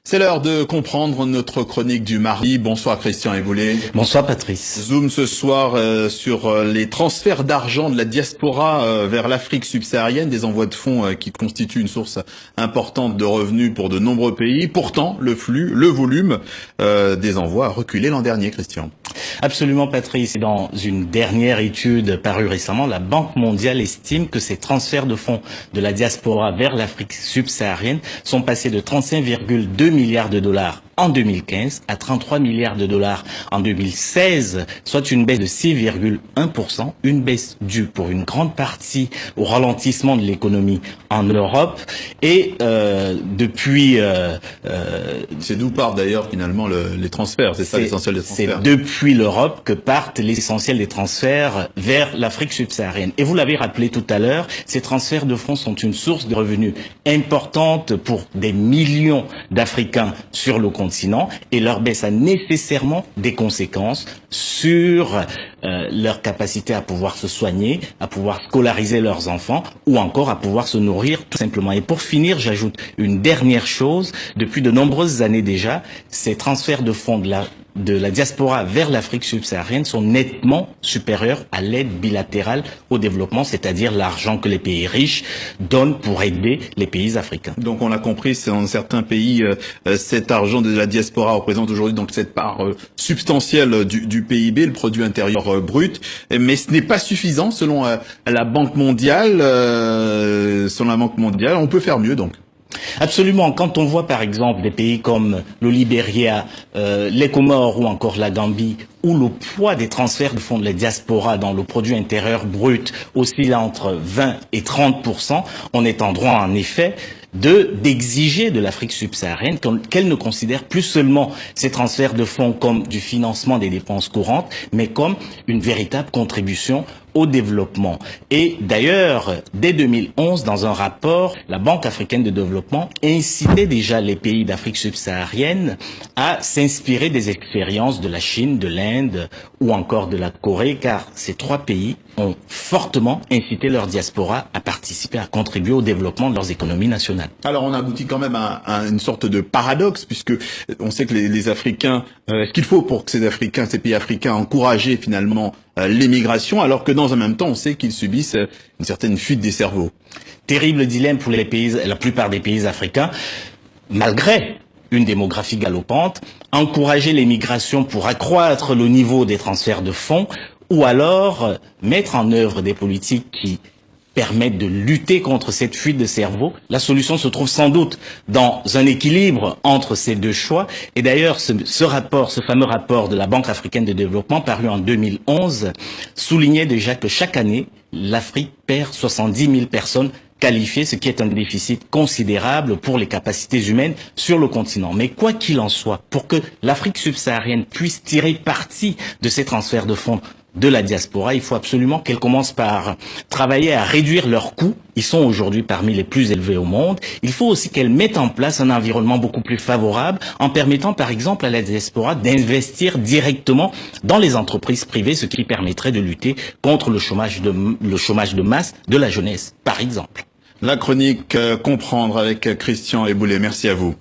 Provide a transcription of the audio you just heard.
C'est l'heure de comprendre notre chronique du mardi. Bonsoir Christian Eboulé. Bonsoir Patrice. Zoom ce soir sur les transferts d'argent de la diaspora vers l'Afrique subsaharienne, des envois de fonds qui constituent une source importante de revenus pour de nombreux pays. Pourtant, le flux, le volume des envois a reculé l'an dernier, Christian. Absolument Patrice. Dans une dernière étude parue récemment, la Banque mondiale estime que ces transferts de fonds de la diaspora vers l'Afrique subsaharienne sont passés de 35,2 milliards de dollars en 2015 à 33 milliards de dollars en 2016, soit une baisse de 6,1%, une baisse due pour une grande partie au ralentissement de l'économie en Europe. Et depuis... c'est d'où partent d'ailleurs finalement les transferts, c'est ça l'essentiel des transferts. C'est depuis l'Europe que partent l'essentiel des transferts vers l'Afrique subsaharienne. Et vous l'avez rappelé tout à l'heure, ces transferts de fonds sont une source de revenus importante pour des millions d'Africains sur le continent, et leur baisse a nécessairement des conséquences sur leur capacité à pouvoir se soigner, à pouvoir scolariser leurs enfants ou encore à pouvoir se nourrir tout simplement. Et pour finir, j'ajoute une dernière chose. Depuis de nombreuses années déjà, ces transferts de fonds de la diaspora vers l'Afrique subsaharienne sont nettement supérieurs à l'aide bilatérale au développement, c'est-à-dire l'argent que les pays riches donnent pour aider les pays africains. Donc on l'a compris, c'est dans certains pays, cet argent de la diaspora représente aujourd'hui donc cette part substantielle du PIB, le produit intérieur brut, mais ce n'est pas suffisant selon la Banque mondiale. Selon la Banque mondiale, on peut faire mieux donc. Absolument. Quand on voit par exemple des pays comme le Libéria, les Comores ou encore la Gambie, où le poids des transferts de fonds de la diaspora dans le produit intérieur brut oscille entre 20 et 30%, on est en droit en effet d'exiger de l'Afrique subsaharienne qu'elle ne considère plus seulement ces transferts de fonds comme du financement des dépenses courantes, mais comme une véritable contribution au développement. Et d'ailleurs, dès 2011, dans un rapport, la Banque africaine de développement incitait déjà les pays d'Afrique subsaharienne à s'inspirer des expériences de la Chine, de l'Inde ou encore de la Corée, car ces trois pays ont fortement incité leur diaspora à participer, à contribuer au développement de leurs économies nationales. Alors on aboutit quand même à une sorte de paradoxe, puisque on sait que les Africains, ce qu'il faut pour que ces pays africains encourager finalement l'émigration, alors que dans un même temps on sait qu'ils subissent une certaine fuite des cerveaux. Terrible dilemme pour les pays, la plupart des pays africains, malgré une démographie galopante, encourager l'émigration pour accroître le niveau des transferts de fonds, ou alors mettre en œuvre des politiques qui permettent de lutter contre cette fuite de cerveau. La solution se trouve sans doute dans un équilibre entre ces deux choix. Et d'ailleurs, ce fameux rapport de la Banque africaine de développement, paru en 2011, soulignait déjà que chaque année, l'Afrique perd 70 000 personnes qualifiées, ce qui est un déficit considérable pour les capacités humaines sur le continent. Mais quoi qu'il en soit, pour que l'Afrique subsaharienne puisse tirer parti de ces transferts de fonds de la diaspora, il faut absolument qu'elle commence par travailler à réduire leurs coûts. Ils sont aujourd'hui parmi les plus élevés au monde. Il faut aussi qu'elle mette en place un environnement beaucoup plus favorable en permettant par exemple à la diaspora d'investir directement dans les entreprises privées, ce qui permettrait de lutter contre le chômage de masse de la jeunesse, par exemple. La chronique Comprendre avec Christian Eboulé. Merci à vous.